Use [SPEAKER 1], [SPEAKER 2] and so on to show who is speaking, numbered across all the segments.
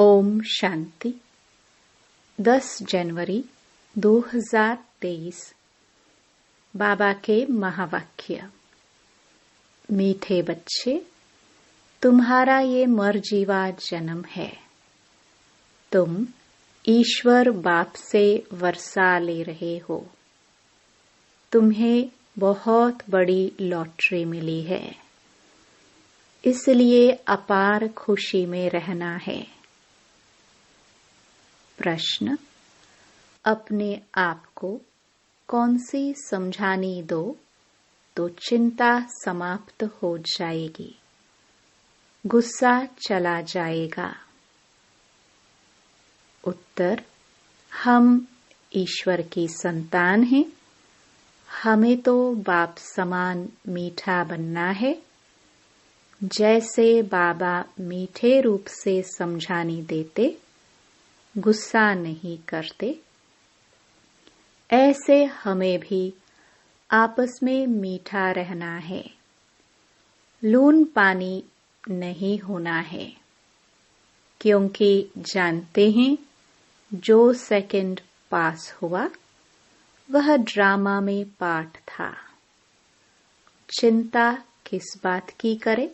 [SPEAKER 1] ओम शांति। 10 जनवरी 2023। बाबा के महावाक्य। मीठे बच्चे, तुम्हारा ये मरजीवा जन्म है। तुम ईश्वर बाप से वर्षा ले रहे हो। तुम्हें बहुत बड़ी लॉटरी मिली है, इसलिए अपार खुशी में रहना है। प्रश्न: अपने आप को कौन सी समझानी दो तो चिंता समाप्त हो जाएगी, गुस्सा चला जाएगा? उत्तर: हम ईश्वर की संतान हैं। हमें तो बाप समान मीठा बनना है। जैसे बाबा मीठे रूप से समझानी देते, गुस्सा नहीं करते, ऐसे हमें भी आपस में मीठा रहना है। लून पानी नहीं होना है, क्योंकि जानते हैं जो सेकंड पास हुआ वह ड्रामा में पार्ट था। चिंता किस बात की करे?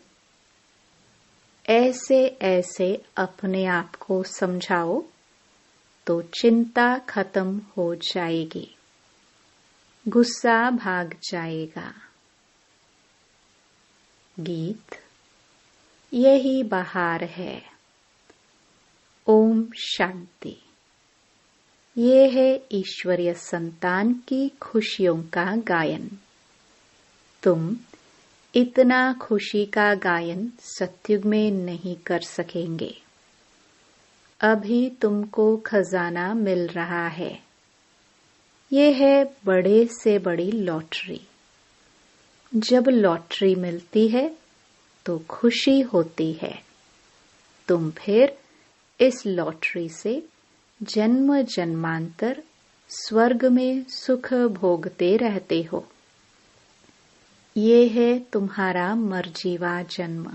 [SPEAKER 1] ऐसे ऐसे अपने आप को समझाओ तो चिंता खत्म हो जाएगी, गुस्सा भाग जाएगा। गीत। यही बहार है। ओम शांति। ये है ईश्वरीय संतान की खुशियों का गायन। तुम इतना खुशी का गायन सतयुग में नहीं कर सकेंगे। अभी तुमको खजाना मिल रहा है। ये है बड़े से बड़ी लॉटरी। जब लॉटरी मिलती है तो खुशी होती है। तुम फिर इस लॉटरी से जन्म जन्मांतर स्वर्ग में सुख भोगते रहते हो। ये है तुम्हारा मरजीवा जन्म।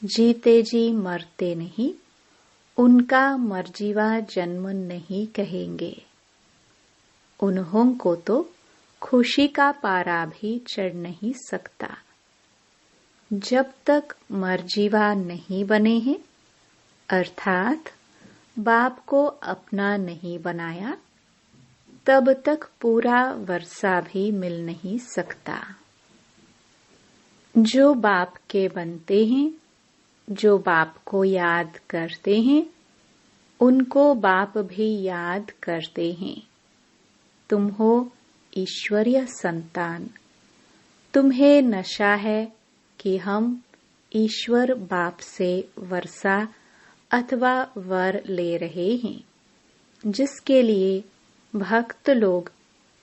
[SPEAKER 1] जीते जी मरते नहीं, उनका मरजीवा जन्म नहीं कहेंगे। उन्हों को तो खुशी का पारा भी चढ़ नहीं सकता। जब तक मरजीवा नहीं बने हैं, अर्थात बाप को अपना नहीं बनाया, तब तक पूरा वर्षा भी मिल नहीं सकता। जो बाप के बनते हैं, जो बाप को याद करते हैं, उनको बाप भी याद करते हैं। तुम हो ईश्वरीय संतान। तुम्हें नशा है कि हम ईश्वर बाप से वर्षा अथवा वर ले रहे हैं, जिसके लिए भक्त लोग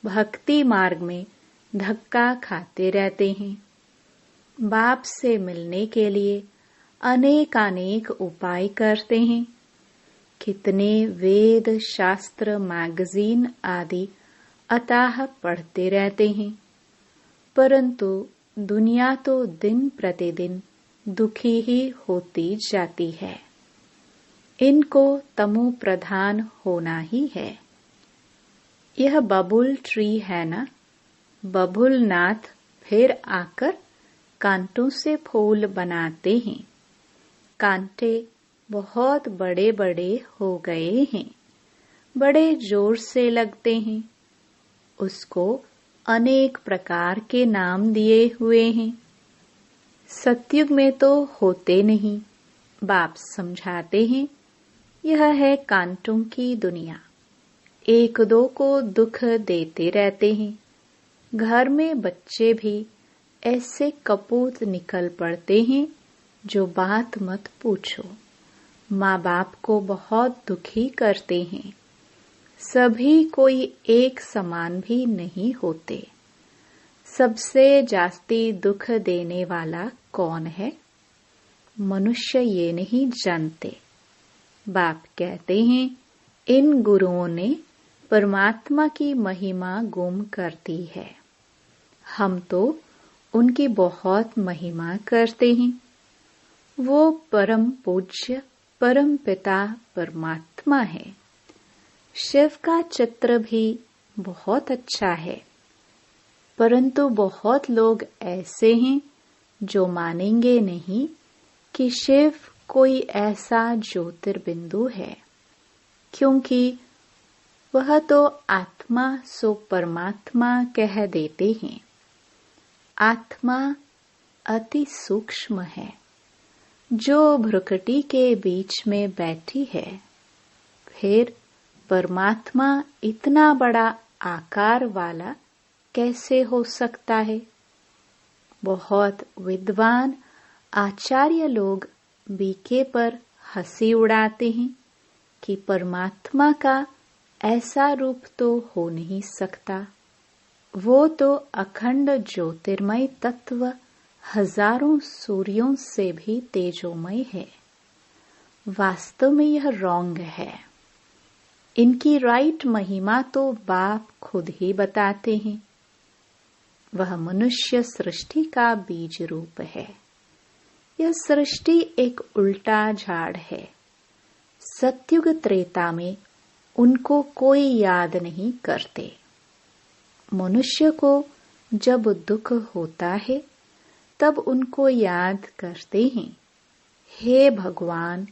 [SPEAKER 1] भक्ति मार्ग में धक्का खाते रहते हैं। बाप से मिलने के लिए अनेक उपाय करते हैं। कितने वेद शास्त्र मैगजीन आदि अताह पढ़ते रहते हैं, परंतु दुनिया तो दिन प्रतिदिन दुखी ही होती जाती है। इनको तमो प्रधान होना ही है। यह बबुल ट्री है ना, बबुल नाथ फिर आकर कांटों से फूल बनाते हैं। कांटे बहुत बड़े बड़े हो गए हैं, बड़े जोर से लगते हैं। उसको अनेक प्रकार के नाम दिए हुए हैं। सतयुग में तो होते नहीं। बाप समझाते हैं, यह है कांटों की दुनिया। एक दो को दुख देते रहते हैं। घर में बच्चे भी ऐसे कपूत निकल पड़ते हैं, जो बात मत पूछो। माँ बाप को बहुत दुखी करते हैं। सभी कोई एक समान भी नहीं होते। सबसे जास्ती दुख देने वाला कौन है? मनुष्य ये नहीं जानते। बाप कहते हैं, इन गुरुओं ने परमात्मा की महिमा गुम कर दी है। हम तो उनकी बहुत महिमा करते हैं। वो परम पूज्य परम पिता परमात्मा है। शिव का चित्र भी बहुत अच्छा है, परंतु बहुत लोग ऐसे हैं जो मानेंगे नहीं कि शिव कोई ऐसा ज्योतिर्बिंदु है, क्योंकि वह तो आत्मा सो परमात्मा कह देते हैं। आत्मा अति सूक्ष्म है, जो भ्रुकुटी के बीच में बैठी है। फिर परमात्मा इतना बड़ा आकार वाला कैसे हो सकता है? बहुत विद्वान आचार्य लोग बीके पर हंसी उड़ाते हैं कि परमात्मा का ऐसा रूप तो हो नहीं सकता। वो तो अखंड ज्योतिर्मय तत्व हजारों सूर्यों से भी तेजोमय है। वास्तव में यह रॉन्ग है। इनकी राइट महिमा तो बाप खुद ही बताते हैं। वह मनुष्य सृष्टि का बीज रूप है। यह सृष्टि एक उल्टा झाड़ है। सत्युग त्रेता में उनको कोई याद नहीं करते। मनुष्य को जब दुख होता है तब उनको याद करते हैं, हे भगवान,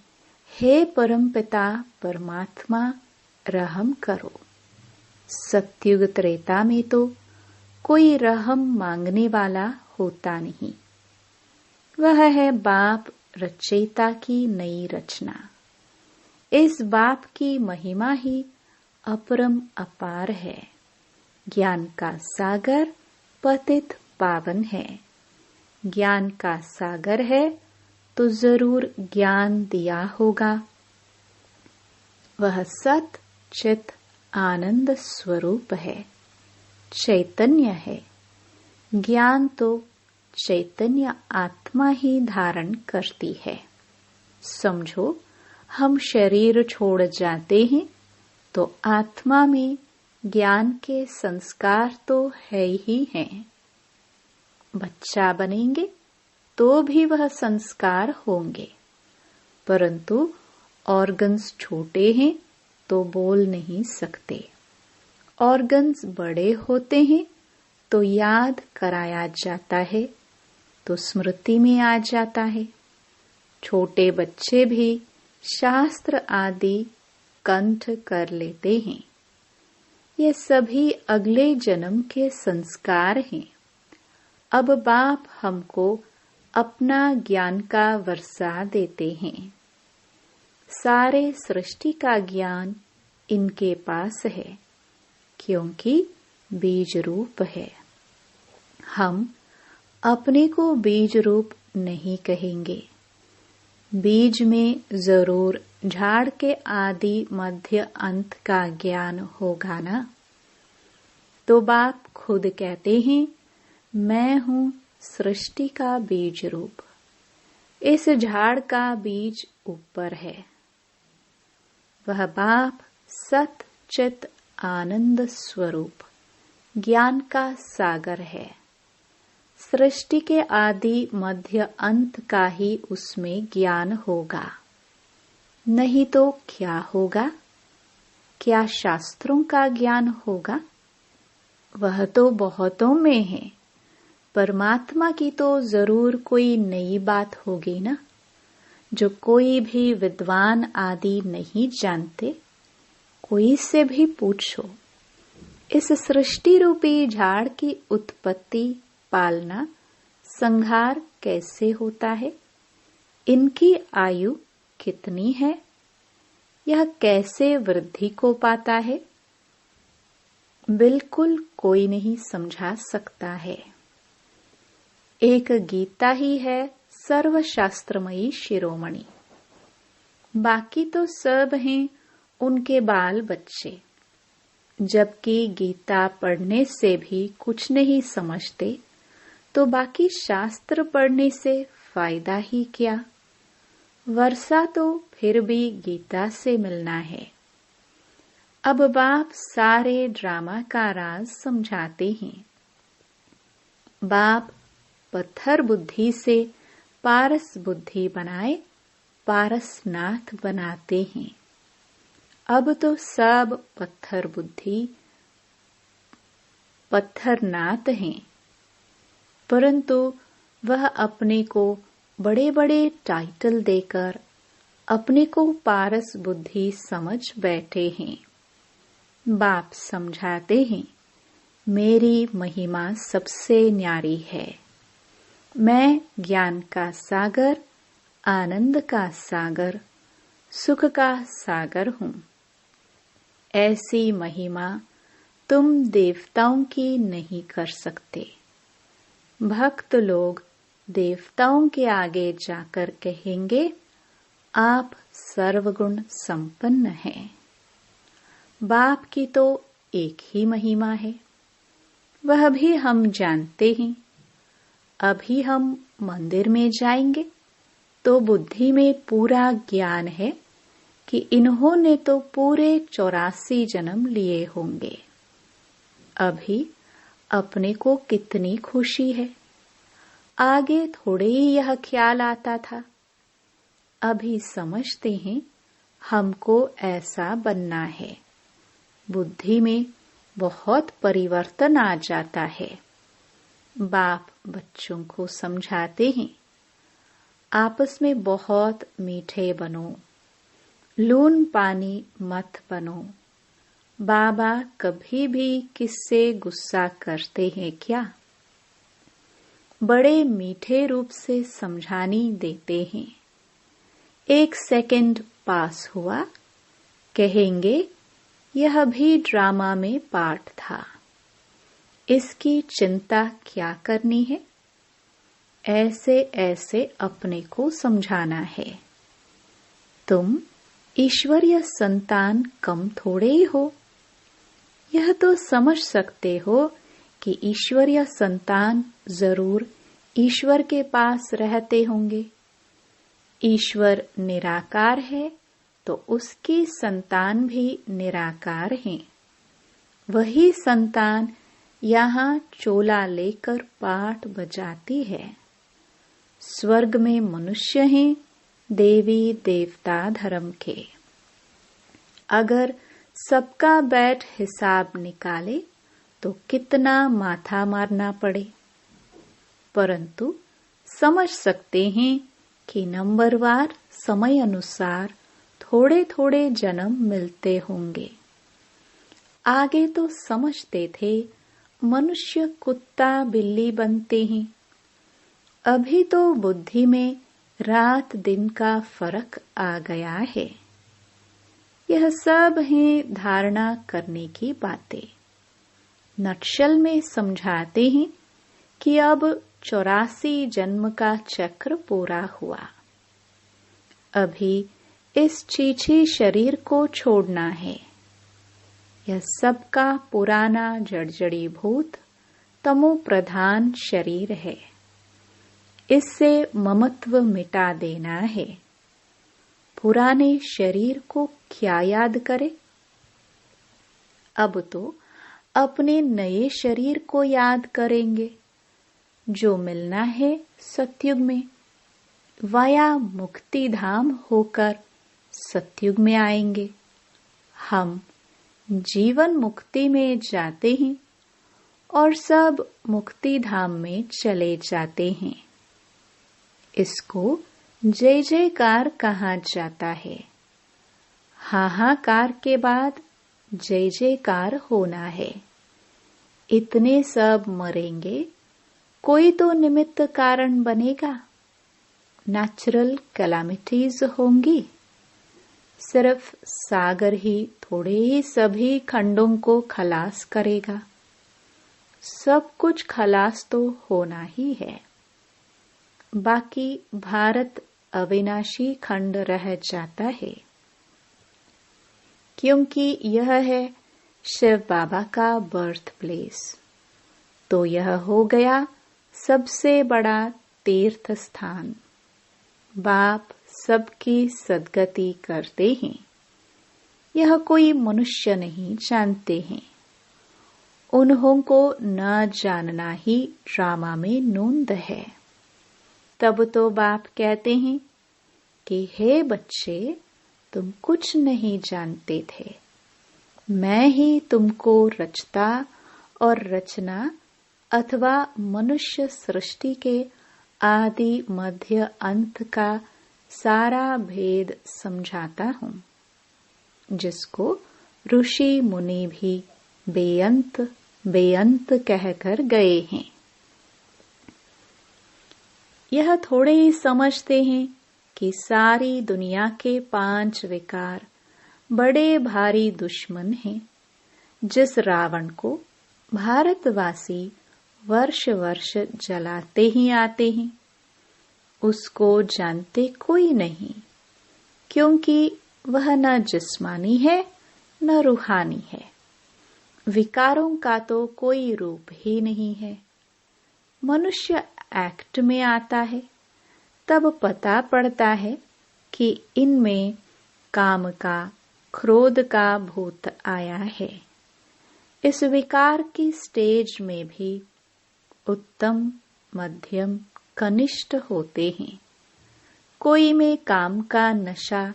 [SPEAKER 1] हे परमपिता परमात्मा, रहम करो। सत्युग त्रेता में तो कोई रहम मांगने वाला होता नहीं। वह है बाप रचयिता की नई रचना। इस बाप की महिमा ही अपरम अपार है। ज्ञान का सागर पतित पावन है। ज्ञान का सागर है तो जरूर ज्ञान दिया होगा। वह सत चित आनंद स्वरूप है, चैतन्य है। ज्ञान तो चैतन्य आत्मा ही धारण करती है। समझो, हम शरीर छोड़ जाते हैं तो आत्मा में ज्ञान के संस्कार तो है ही हैं। बच्चा बनेंगे तो भी वह संस्कार होंगे, परंतु ऑर्गन्स छोटे हैं तो बोल नहीं सकते। ऑर्गन्स बड़े होते हैं तो याद कराया जाता है तो स्मृति में आ जाता है। छोटे बच्चे भी शास्त्र आदि कंठ कर लेते हैं। ये सभी अगले जन्म के संस्कार हैं। अब बाप हमको अपना ज्ञान का वर्षा देते हैं। सारे सृष्टि का ज्ञान इनके पास है, क्योंकि बीज रूप है। हम अपने को बीज रूप नहीं कहेंगे। बीज में जरूर झाड़ के आदि मध्य अंत का ज्ञान होगा ना। तो बाप खुद कहते हैं, मैं हूँ सृष्टि का बीज रूप। इस झाड़ का बीज ऊपर है। वह बाप सत चित आनंद स्वरूप ज्ञान का सागर है। सृष्टि के आदि मध्य अंत का ही उसमें ज्ञान होगा। नहीं तो क्या होगा? क्या शास्त्रों का ज्ञान होगा? वह तो बहुतों में है। परमात्मा की तो जरूर कोई नई बात होगी ना, जो कोई भी विद्वान आदि नहीं जानते। कोई से भी पूछो, इस सृष्टि रूपी झाड़ की उत्पत्ति, पालना, संहार कैसे होता है? इनकी आयु कितनी है? यह कैसे वृद्धि को पाता है? बिल्कुल कोई नहीं समझा सकता है। एक गीता ही है सर्वशास्त्रमयी शिरोमणि। बाकी तो सब हैं उनके बाल बच्चे, जबकि गीता पढ़ने से भी कुछ नहीं समझते, तो बाकी शास्त्र पढ़ने से फायदा ही क्या? वर्षा तो फिर भी गीता से मिलना है। अब बाप सारे ड्रामा का राज समझाते हैं। बाप पत्थर बुद्धि से पारस बुद्धि बनाए पारसनाथ बनाते हैं। अब तो सब पत्थर बुद्धि पत्थरनाथ हैं, परंतु वह अपने को बड़े बड़े टाइटल देकर अपने को पारस बुद्धि समझ बैठे हैं। बाप समझाते हैं, मेरी महिमा सबसे न्यारी है। मैं ज्ञान का सागर, आनंद का सागर, सुख का सागर हूँ। ऐसी महिमा तुम देवताओं की नहीं कर सकते। भक्त लोग देवताओं के आगे जाकर कहेंगे, आप सर्वगुण संपन्न हैं। बाप की तो एक ही महिमा है, वह भी हम जानते हैं। अभी हम मंदिर में जाएंगे तो बुद्धि में पूरा ज्ञान है कि इन्होंने तो पूरे 84 जन्म लिए होंगे। अभी अपने को कितनी खुशी है, आगे थोड़े ही यह ख्याल आता था। अभी समझते हैं हमको ऐसा बनना है। बुद्धि में बहुत परिवर्तन आ जाता है। बाप बच्चों को समझाते हैं, आपस में बहुत मीठे बनो, लून पानी मत बनो। बाबा कभी भी किससे गुस्सा करते हैं क्या? बड़े मीठे रूप से समझानी देते हैं। 1 सेकंड पास हुआ, कहेंगे यह भी ड्रामा में पार्ट था, इसकी चिंता क्या करनी है। ऐसे ऐसे अपने को समझाना है। तुम ईश्वरीय संतान कम थोड़े ही हो। यह तो समझ सकते हो कि ईश्वरीय संतान जरूर ईश्वर के पास रहते होंगे। ईश्वर निराकार है तो उसकी संतान भी निराकार हैं। वही संतान यहाँ चोला लेकर पाठ बजाती है। स्वर्ग में मनुष्य हैं, देवी देवता धर्म के। अगर सबका बैठ हिसाब निकाले तो कितना माथा मारना पड़े, परंतु समझ सकते हैं कि नंबरवार समय अनुसार थोड़े थोड़े जन्म मिलते होंगे। आगे तो समझते थे मनुष्य कुत्ता बिल्ली बनते हैं। अभी तो बुद्धि में रात दिन का फर्क आ गया है। यह सब है धारणा करने की बातें। नक्शल में समझाते हैं कि अब 84 जन्म का चक्र पूरा हुआ। अभी इस छीछी शरीर को छोड़ना है। यह सबका पुराना जड़जड़ी भूत तमो प्रधान शरीर है। इससे ममत्व मिटा देना है। पुराने शरीर को क्या याद करे? अब तो अपने नए शरीर को याद करेंगे, जो मिलना है सतयुग में। वाया मुक्ति धाम होकर सतयुग में आएंगे। हम जीवन मुक्ति में जाते हैं और सब मुक्ति धाम में चले जाते हैं। इसको जय जयकार कहा जाता है। हाहाकार के बाद जय जयकार होना है। इतने सब मरेंगे, कोई तो निमित्त कारण बनेगा। नेचुरल कैलामिटीज होंगी। सिर्फ सागर ही थोड़े ही सभी खंडों को खलास करेगा। सब कुछ खलास तो होना ही है। बाकी भारत अविनाशी खंड रह जाता है, क्योंकि यह है शिव बाबा का बर्थ प्लेस। तो यह हो गया सबसे बड़ा तीर्थ स्थान। बाप सबकी सद्गति करते हैं। यह कोई मनुष्य नहीं जानते हैं। उन्हों को न जानना ही ड्रामा में नोंद है। तब तो बाप कहते हैं, कि हे बच्चे, तुम कुछ नहीं जानते थे। मैं ही तुमको रचता और रचना अथवा मनुष्य सृष्टि के आदि मध्य अंत का सारा भेद समझाता हूँ, जिसको ऋषि मुनि भी बेअंत बेअंत कहकर गए हैं। यह थोड़े ही समझते हैं कि सारी दुनिया के 5 विकार बड़े भारी दुश्मन हैं, जिस रावण को भारतवासी वर्ष वर्ष जलाते ही आते हैं, उसको जानते कोई नहीं, क्योंकि वह न जिस्मानी है न रूहानी है। विकारों का तो कोई रूप ही नहीं है। मनुष्य एक्ट में आता है, तब पता पड़ता है कि इनमें काम का, क्रोध का भूत आया है। इस विकार की स्टेज में भी उत्तम, मध्यम, कनिष्ठ होते हैं। कोई में काम का नशा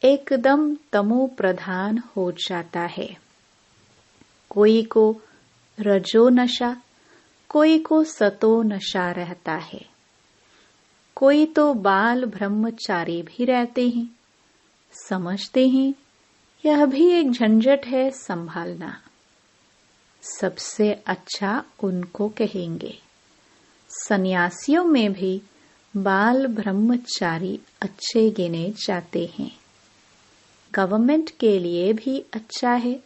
[SPEAKER 1] एकदम तमो प्रधान हो जाता है, कोई को रजो नशा, कोई को सतो नशा रहता है। कोई तो बाल ब्रह्मचारी भी रहते हैं, समझते हैं यह भी एक झंझट है संभालना। सबसे अच्छा उनको कहेंगे। सन्यासियों में भी बाल ब्रह्मचारी अच्छे गिने जाते हैं। गवर्नमेंट के लिए भी अच्छा है,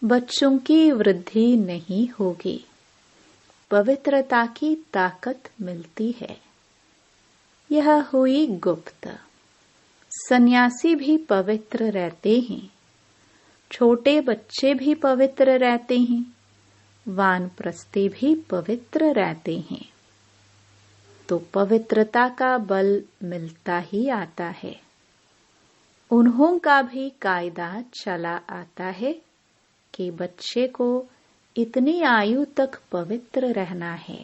[SPEAKER 1] बच्चों की वृद्धि नहीं होगी, पवित्रता की ताकत मिलती है। यह हुई गुप्त। सन्यासी भी पवित्र रहते हैं, छोटे बच्चे भी पवित्र रहते हैं, वानप्रस्थी भी पवित्र रहते हैं। तो पवित्रता का बल मिलता ही आता है। उन्हों का भी कायदा चला आता है कि बच्चे को इतनी आयु तक पवित्र रहना है।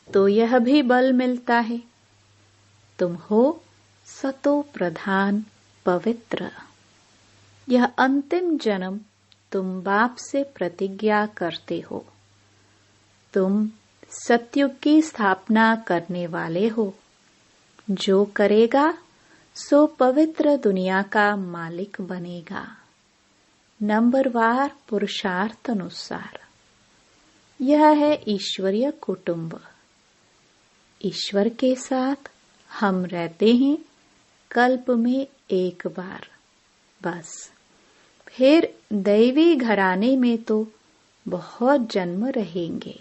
[SPEAKER 1] तो यह भी बल मिलता है। तुम हो सतो प्रधान पवित्र। यह अंतिम जन्म तुम बाप से प्रतिज्ञा करते हो। तुम सतयुग की स्थापना करने वाले हो। जो करेगा सो पवित्र दुनिया का मालिक बनेगा, नंबरवार पुरुषार्थ अनुसार। यह है ईश्वरीय कुटुंब। ईश्वर के साथ हम रहते हैं कल्प में एक बार बस। फिर दैवी घराने में तो बहुत जन्म रहेंगे।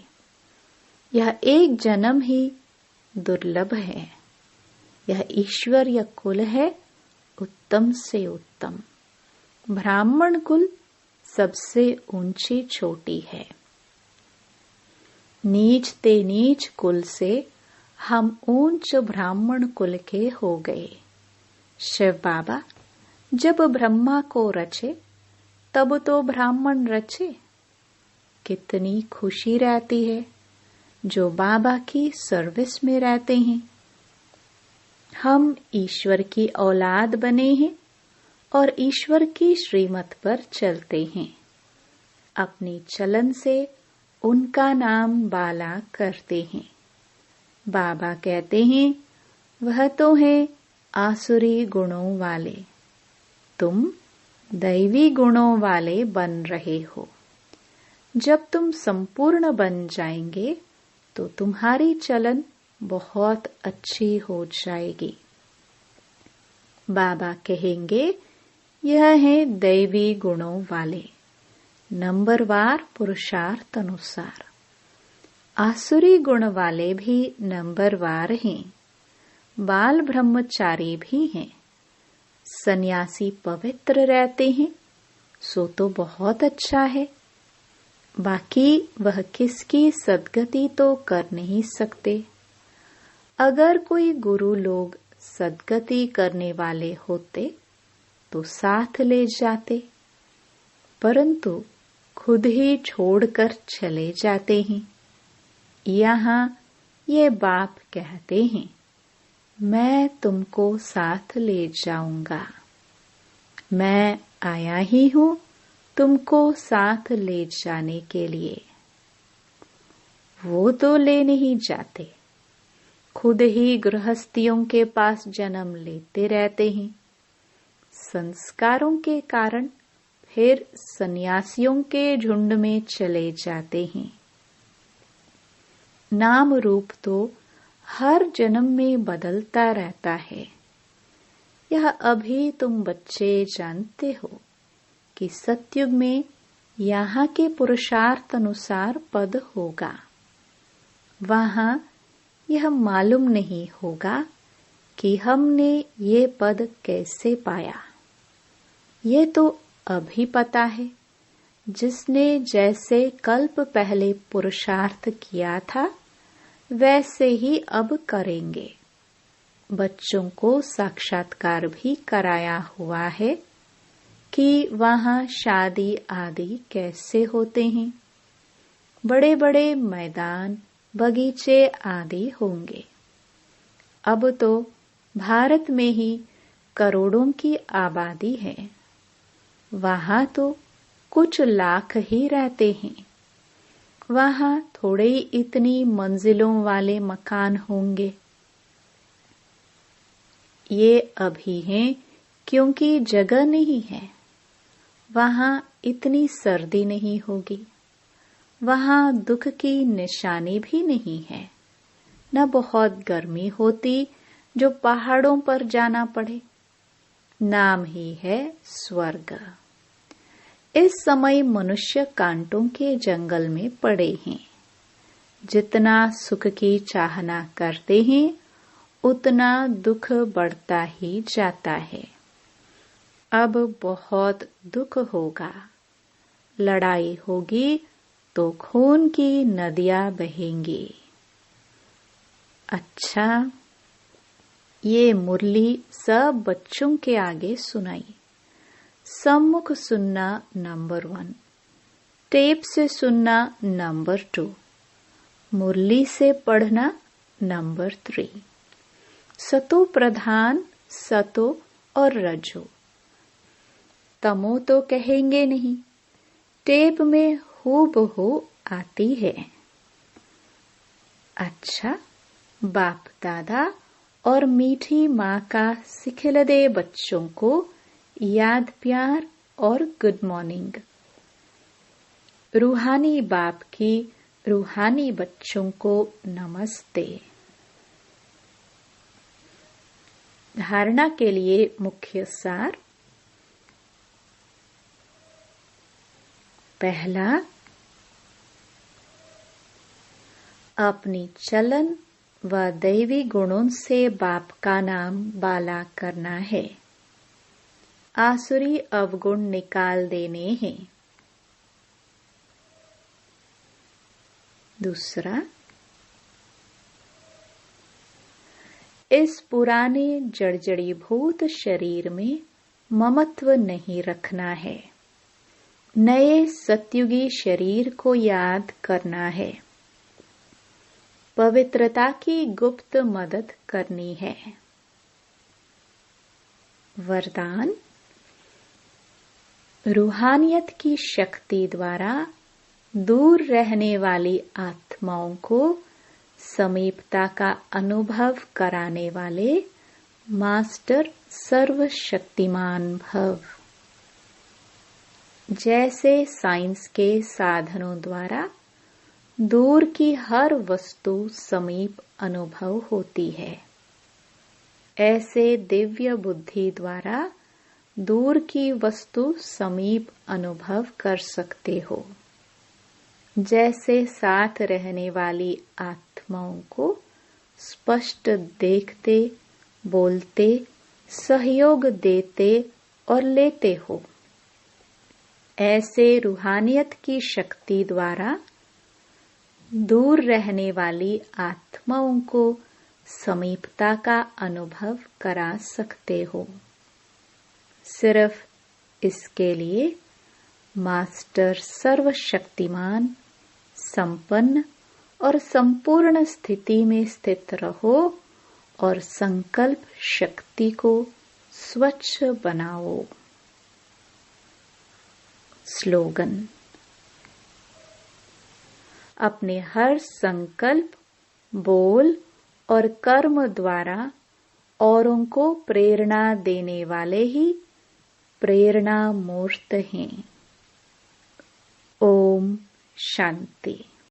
[SPEAKER 1] यह एक जन्म ही दुर्लभ है। यह ईश्वरीय कुल है, उत्तम से उत्तम। ब्राह्मण कुल सबसे ऊंची चोटी है। नीच ते नीच कुल से हम ऊंच ब्राह्मण कुल के हो गए। शिव बाबा जब ब्रह्मा को रचे तब तो ब्राह्मण रचे। कितनी खुशी रहती है जो बाबा की सर्विस में रहते हैं। हम ईश्वर की औलाद बने हैं और ईश्वर की श्रीमत पर चलते हैं। अपनी चलन से उनका नाम बाला करते हैं। बाबा कहते हैं वह तो है आसुरी गुणों वाले, तुम दैवी गुणों वाले बन रहे हो। जब तुम संपूर्ण बन जाएंगे तो तुम्हारी चलन बहुत अच्छी हो जाएगी। बाबा कहेंगे यह है दैवी गुणों वाले, नंबरवार पुरुषार्थ अनुसार। आसुरी गुण वाले भी नंबरवार हैं, बाल ब्रह्मचारी भी हैं। सन्यासी पवित्र रहते हैं सो तो बहुत अच्छा है। बाकी वह किसकी सद्गति तो कर नहीं सकते। अगर कोई गुरु लोग सद्गति करने वाले होते तो साथ ले जाते, परंतु खुद ही छोड़कर चले जाते हैं। यहाँ ये बाप कहते हैं मैं तुमको साथ ले जाऊंगा। मैं आया ही हूँ तुमको साथ ले जाने के लिए। वो तो ले नहीं जाते, खुद ही गृहस्थियों के पास जन्म लेते रहते हैं। संस्कारों के कारण फिर सन्यासियों के झुंड में चले जाते हैं। नाम रूप तो हर जन्म में बदलता रहता है। यह अभी तुम बच्चे जानते हो कि सतयुग में यहाँ के पुरुषार्थ अनुसार पद होगा। वहाँ यह मालूम नहीं होगा कि हमने ये पद कैसे पाया। ये तो अभी पता है। जिसने जैसे कल्प पहले पुरुषार्थ किया था वैसे ही अब करेंगे। बच्चों को साक्षात्कार भी कराया हुआ है कि वहाँ शादी आदि कैसे होते हैं। बड़े बड़े मैदान, बगीचे आदि होंगे। अब तो भारत में ही करोड़ों की आबादी है। वहाँ तो कुछ लाख ही रहते हैं। वहाँ थोड़े ही इतनी मंजिलों वाले मकान होंगे। ये अभी हैं क्योंकि जगह नहीं है। वहाँ इतनी सर्दी नहीं होगी। वहाँ दुख की निशानी भी नहीं है। न बहुत गर्मी होती जो पहाड़ों पर जाना पड़े। नाम ही है स्वर्ग। इस समय मनुष्य कांटों के जंगल में पड़े हैं। जितना सुख की चाहना करते हैं उतना दुख बढ़ता ही जाता है। अब बहुत दुख होगा। लड़ाई होगी तो खून की नदियां बहेंगी। अच्छा, ये मुरली सब बच्चों के आगे सुनाई। सम्मुख सुनना नंबर 1, टेप से सुनना नंबर 2, मुरली से पढ़ना नंबर 3। सतो प्रधान, सतो और रजो। तमो तो कहेंगे नहीं, टेप में हूबहू आती है। अच्छा, बाप दादा और मीठी माँ का सिखिलदे बच्चों को याद प्यार और गुड मॉर्निंग। रूहानी बाप की रूहानी बच्चों को नमस्ते। धारणा के लिए मुख्य सार। पहला, अपनी चलन व दैवी गुणों से बाप का नाम बाला करना है। आसुरी अवगुण निकाल देने हैं। दूसरा, इस पुराने जड़जड़ीभूत शरीर में ममत्व नहीं रखना है। नए सत्युगी शरीर को याद करना है। पवित्रता की गुप्त मदद करनी है। वरदान, रूहानियत की शक्ति द्वारा दूर रहने वाली आत्माओं को समीपता का अनुभव कराने वाले मास्टर सर्वशक्तिमान भव। जैसे साइंस के साधनों द्वारा दूर की हर वस्तु समीप अनुभव होती है, ऐसे दिव्य बुद्धि द्वारा दूर की वस्तु समीप अनुभव कर सकते हो। जैसे साथ रहने वाली आत्माओं को स्पष्ट देखते, बोलते, सहयोग देते और लेते हो, ऐसे रूहानियत की शक्ति द्वारा दूर रहने वाली आत्माओं को समीपता का अनुभव करा सकते हो। सिर्फ इसके लिए मास्टर सर्वशक्तिमान, संपन्न और संपूर्ण स्थिति में स्थित रहो और संकल्प शक्ति को स्वच्छ बनाओ। स्लोगन। अपने हर संकल्प, बोल और कर्म द्वारा औरों को प्रेरणा देने वाले ही प्रेरणा मूर्त हैं। ओम शांति।